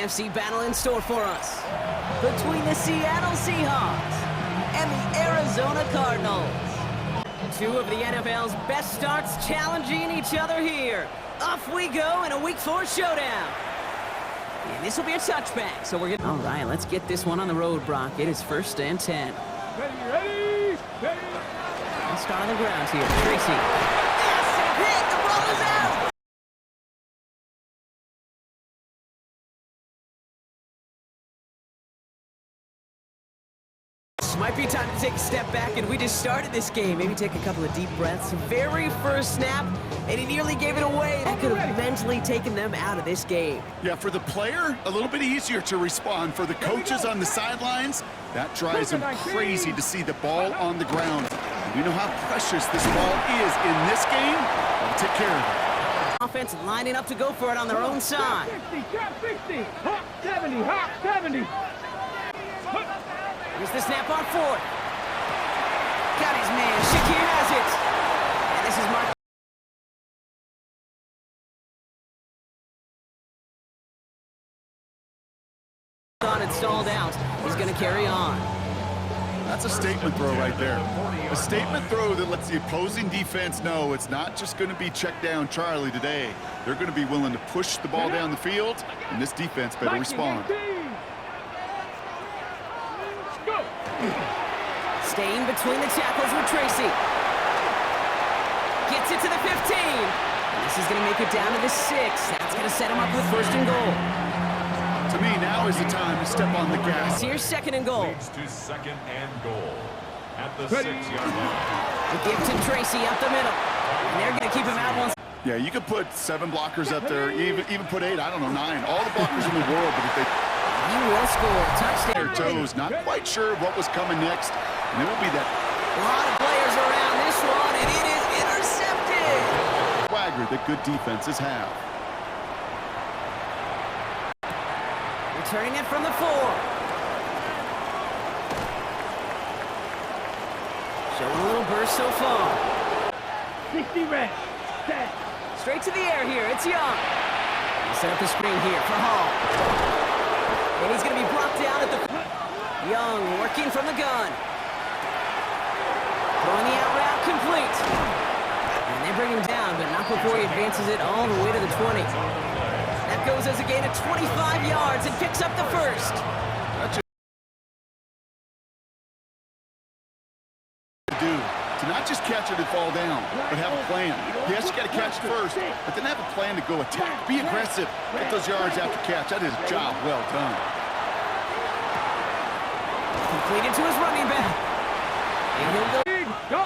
NFC battle in store for us between the Seattle Seahawks and the Arizona Cardinals. Two of the NFL's best starts challenging each other here. Off we go in a Week 4 showdown. And this will be a touchback, so we're gonna... All right, let's get this one on the road, Brock. It is 1st and 10. Ready. Let's start on the ground here. Tracy. Yes, hit! The ball is out! Might be time to take a step back, and we just started this game. Maybe take a couple of deep breaths. Very first snap, and he nearly gave it away. That could have mentally taken them out of this game. Yeah, for the player, a little bit easier to respond. For the coaches on the sidelines, that drives them crazy to see the ball on the ground. We know how precious this ball is in this game. We'll take care of it. Offense lining up to go for it on their own side. 60, hop 70, hop 70. Here's the snap on 4th. Got his man. Shakir has it. And this is Mark. On and stalled out. He's going to carry on. That's a statement throw right there. A statement throw that lets the opposing defense know it's not just going to be check down Charlie today. They're going to be willing to push the ball down the field, and this defense better respond. Staying between the tackles with Tracy. Gets it to the 15. This is going to make it down to the 6. That's going to set him up with 1st and goal. To me, now is the time to step on the gas. Here's 2nd and goal. Leads to 2nd and goal at the 6-yard line. The give to Tracy up the middle. And they're going to keep him out once. Yeah, you could put 7 blockers up there, even put 8, I don't know, 9. All the blockers in the world, but if they... He will score. Touchdown. Their toes, not quite sure what was coming next. And it will be that... A lot of players around this one, and it is intercepted. swagger that good defenses have. Returning it from the 4. Showing a little burst so far. 60 red. Set. Straight to the air here. It's Young. He'll set up the screen here for Hall. And he's going to be blocked down at the... Young working from the gun. Throwing the out route complete. And they bring him down, but not before he advances it all the way to the 20. That goes as a gain of 25 yards and picks up the 1st. To not just catch it and fall down, but have a plan. Yes, you got to catch it first, but then have a plan to go attack. Be aggressive. Get those yards after catch. That is a job well done. Completed to his running back. And he'll go.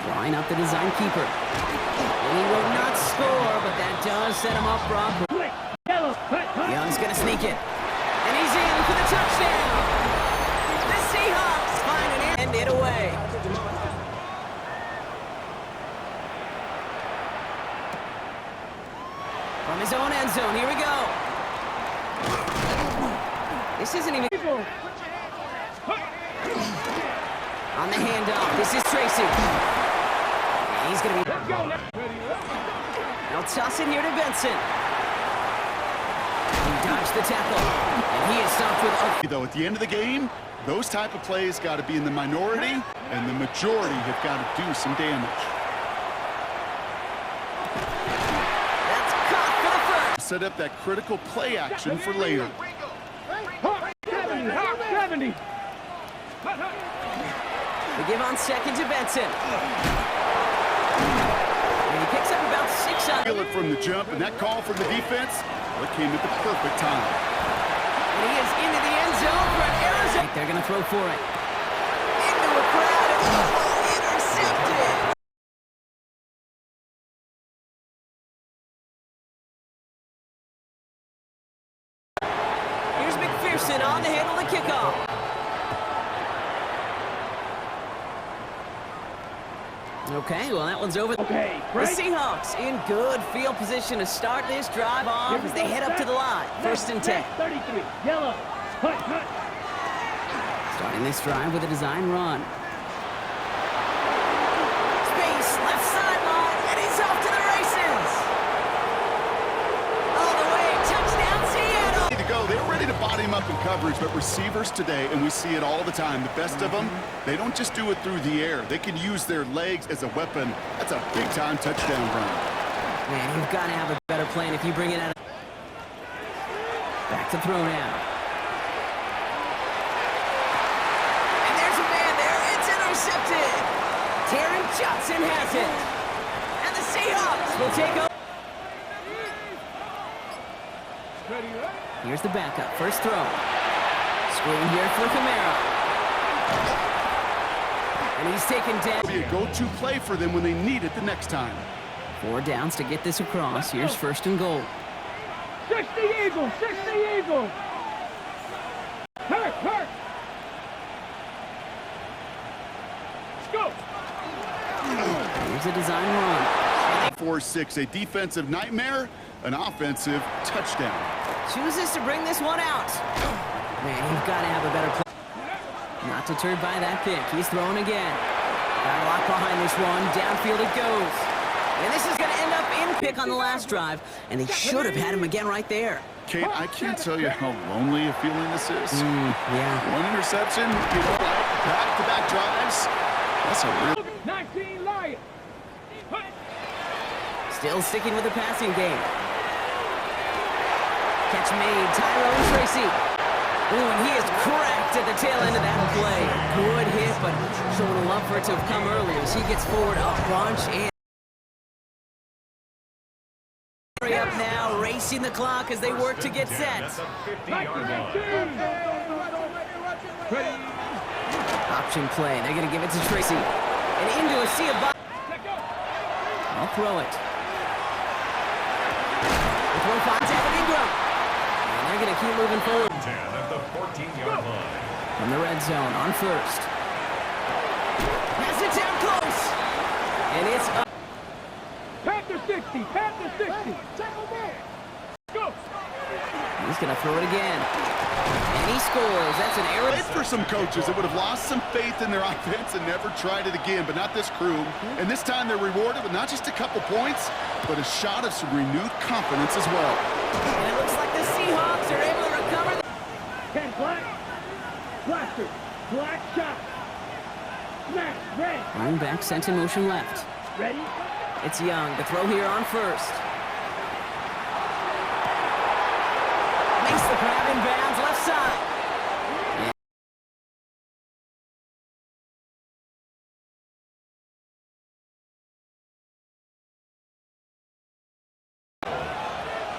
Drawing up the design keeper. And he will not score, but that does set him up, Brock. Young's going to sneak it. And he's in for the touchdown. The Seahawks find an end it away. From his own end zone, here we go. This isn't even... On the handoff, this is Tracy. And he's going to be... They'll toss it here to Benson. He dodged the tackle. And he is stopped with... Though at the end of the game, those type of plays got to be in the minority, and the majority have got to do some damage. That's caught for the 1st. Set up that critical play action for later. 70. We give on 2nd to Benson. And he picks up about 6 on... Feel it from the jump, and that call from the defense, well, it came at the perfect time. And he is into the end zone for an Arizona. They're going to throw for it. Into a crowd, and intercepted. Here's McPherson on to handle the kickoff. Okay, well, that one's over. Okay, The Seahawks in good field position to start this drive off as they head up to the line. 1st and 10. 33. Yellow. Hut. Starting this drive with a design run. Space, left sideline, and he's off to the races. All the way, touchdown. up in coverage, but receivers today, and we see it all the time, the best of them, they don't just do it through the air. They can use their legs as a weapon. That's a big-time touchdown run. Man, you've got to have a better plan if you bring it out. Back to throw now. And there's a man there. It's intercepted. Taron Johnson has it. And the Seahawks will take over. Here's the backup. First throw. Screen here for Kamara. And he's taken down. Be a go-to play for them when they need it the next time. 4 downs to get this across. Here's first and goal. 60 Eagles! 60 Eagles! Hurt! Hurt! Let's go! Here's a design run. 4-6, a defensive nightmare, an offensive touchdown. Chooses to bring this one out. Man, you've got to have a better play. Not deterred by that pick. He's throwing again. Got a lot behind this one. Downfield it goes. And this is going to end up in pick on the last drive. And they should have had him again right there. Kate, I can't tell you how lonely a feeling this is. Yeah. One interception, back-to-back drives. That's a real... 19 Lions! Still sticking with the passing game. Catch made. Tyrone Tracy. Ooh, and he is cracked at the tail end of that play. Good hit, but sure would have loved for it to have come earlier as he gets forward a bunch and hurry up now, racing the clock as they work to get set. Option play. They're going to give it to Tracy. And into a sea of box. I'll throw it. The throw finds Evan Ingram. And they're going to keep moving forward. 10 at the 14-yard line. From the red zone on first. Has it down close. And it's up. Panther 60! Panther 60! Go! He's going to throw it again. And he scores. That's an error. For some coaches that would have lost some faith in their offense and never tried it again, but not this crew. And this time they're rewarded with not just a couple points, but a shot of some renewed confidence as well. And it looks like the Seahawks are able to recover. 10 black. Blaster. Black shot. Smash. Red. Running back sent in motion left. Ready? It's Young. The throw here on first. Makes the grab in bounds left side.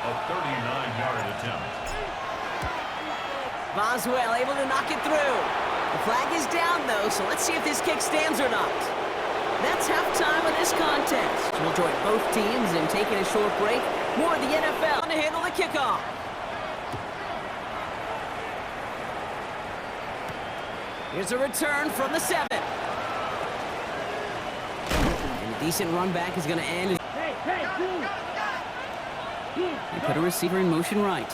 A 39-yard attempt. Boswell able to knock it through. The flag is down, though, so let's see if this kick stands or not. That's halftime of this contest. We'll join both teams in taking a short break. More of the NFL to handle the kickoff. Here's a return from the 7. And a decent run back is going to end. They put a receiver in motion right.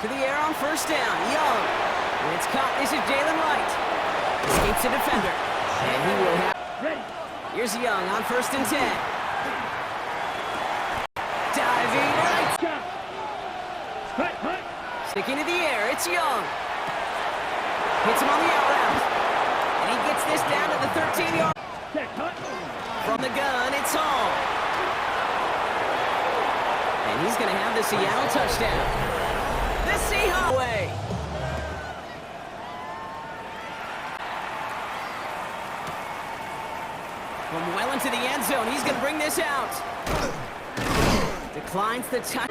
To the air on first down. Young. And it's caught. This is Jalen Wright. Escapes the defender. And he will have... Here's Young on first and 10. Diving right. Sticking to the air. It's Young. Hits him on the out route. And he gets this down to the 13-yard. From the gun, it's Hall. And he's going to have the Seattle touchdown. The Seahawks way. From well into the end zone, he's going to bring this out. Declines the touch.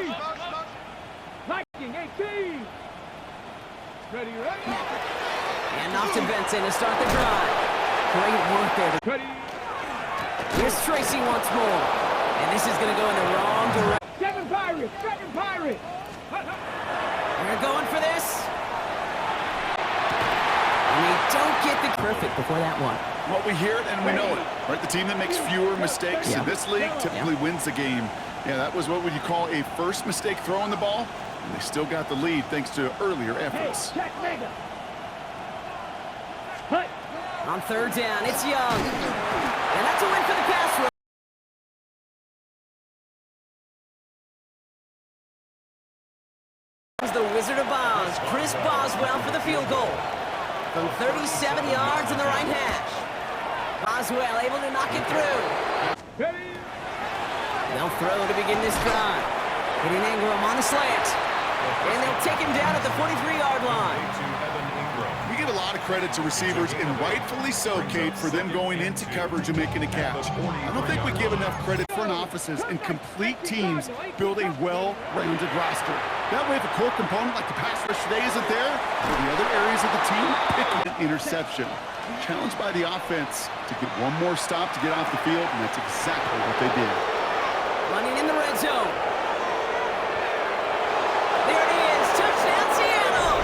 Viking 18. Ready, ready. And off to Benson to start the drive. Great work there. Ready. Here's Tracy once more. And this is going to go in the wrong direction. 7 Pirates. 7 Pirates. They're going for this. And they don't get the perfect before that one. Well, we hear it and we know it, right? The team that makes fewer mistakes in this league typically wins the game. Yeah, that was what would you call a first mistake throwing the ball, and they still got the lead thanks to earlier efforts. On third down, it's Young. And that's a win for the pass rush. The Wizard of Oz, Chris Boswell for the field goal. From 37 yards in the right hash. Boswell able to knock it through. They'll throw to begin this drive. Hitting Ingram on the slant. And they'll take him down at the 43-yard line. We give a lot of credit to receivers, and rightfully so, Kate, for them going into coverage and making a catch. I don't think we give enough credit front offices and complete teams build a well-rounded roster. That way, if a core component like the pass rush today isn't there, for the other areas of the team, picking an interception. Challenged by the offense to get one more stop to get off the field, and that's exactly what they did. Running in the red zone. There it is. Touchdown, Seattle.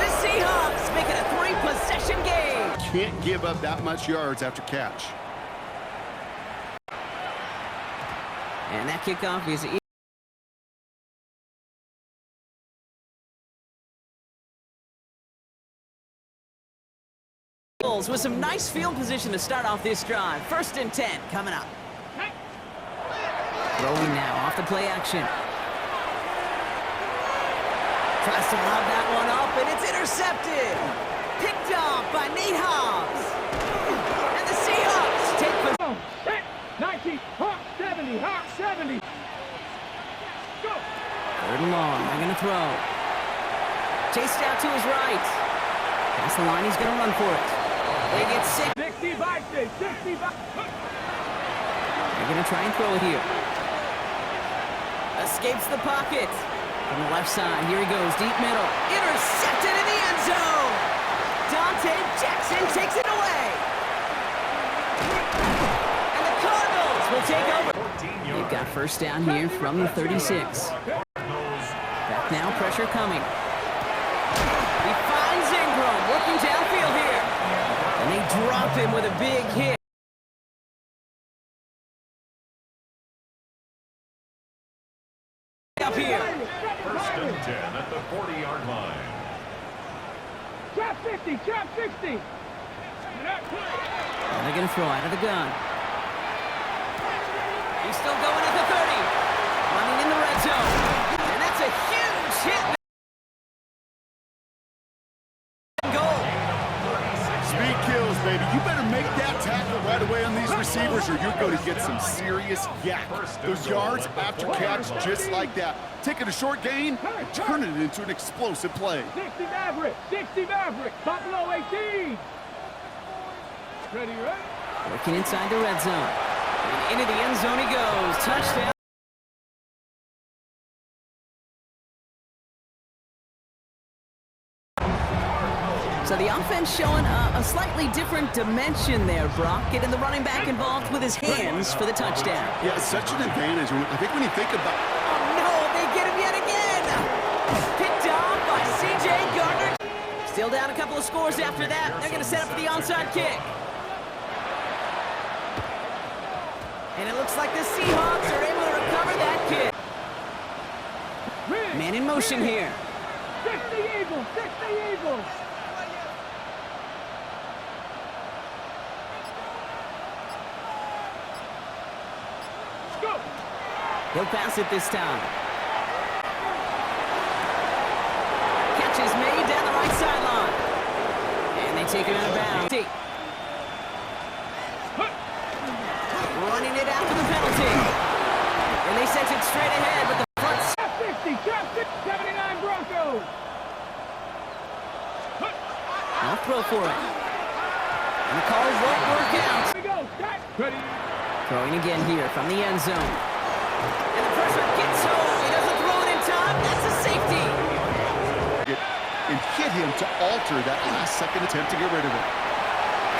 The Seahawks make it a 3-possession game. Can't give up that much yards after catch. And that kickoff is with some nice field position to start off this drive. 1st and 10 coming up. Throwing now off the play action. Tries to lob that one up, and it's intercepted. Picked off by Nate Hobbs. And the Seahawks take possession. 90, Hawk 70, Hawk 70. Go. 3rd and long, they're going to throw. Chased out to his right. Past the line, he's going to run for it. They get 65, 65. They're going to try and throw it here. Escapes the pocket. From the left side, here he goes, deep middle. Intercepted in the end zone. Dante Jackson takes it away. And the Cardinals will take over. They've got 1st down here from the 36. Back now, pressure coming. He finds Ingram working downfield here. And they drop him with a big hit. Up here. 1st and 10 at the 40-yard line. Trap 50, trap 60. And they're going to throw out of the gun. He's still going at the 30. Running in the red zone. And that's a huge hit. Goal. Speed kills, baby. You better make that tackle right away on these receivers, or you're going to get some serious yak. Those yards after catch, just like that. Taking a short gain and turning it into an explosive play. 60 Maverick, 60 Maverick, Buffalo 18. Ready, right? Working inside the red zone. And into the end zone he goes. Touchdown. So the offense showing a slightly different dimension there, Brock. Getting the running back involved with his hands for the touchdown. Yeah, it's such an advantage. I think when you think about... Oh, no, they get him yet again. Picked off by C.J. Gardner. Still down a couple of scores after that. They're going to set up for the onside kick. And it looks like the Seahawks are able to recover that kick. Man in motion here. 60 Eagles, 60 Eagles. Go. He'll pass it this time. Catch is made down the right sideline. And they take him out of bounds. Running it after the penalty. And they sent it straight ahead with the front. 50, 79 Broncos. I'll throw for it. And the call won't work out. Here we go. Ready. Throwing again here from the end zone. And the pressure gets home. He doesn't throw it in time. That's a safety. And hit him to alter that last-second attempt to get rid of it.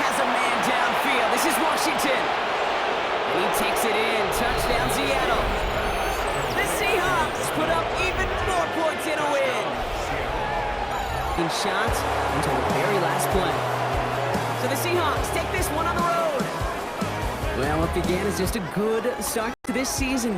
Has a man downfield. This is Washington. And he takes it in. Touchdown, Seattle. The Seahawks put up even more points in a win. In shots until the very last play. So the Seahawks take this one on the road. Well, what began as just a good start to this season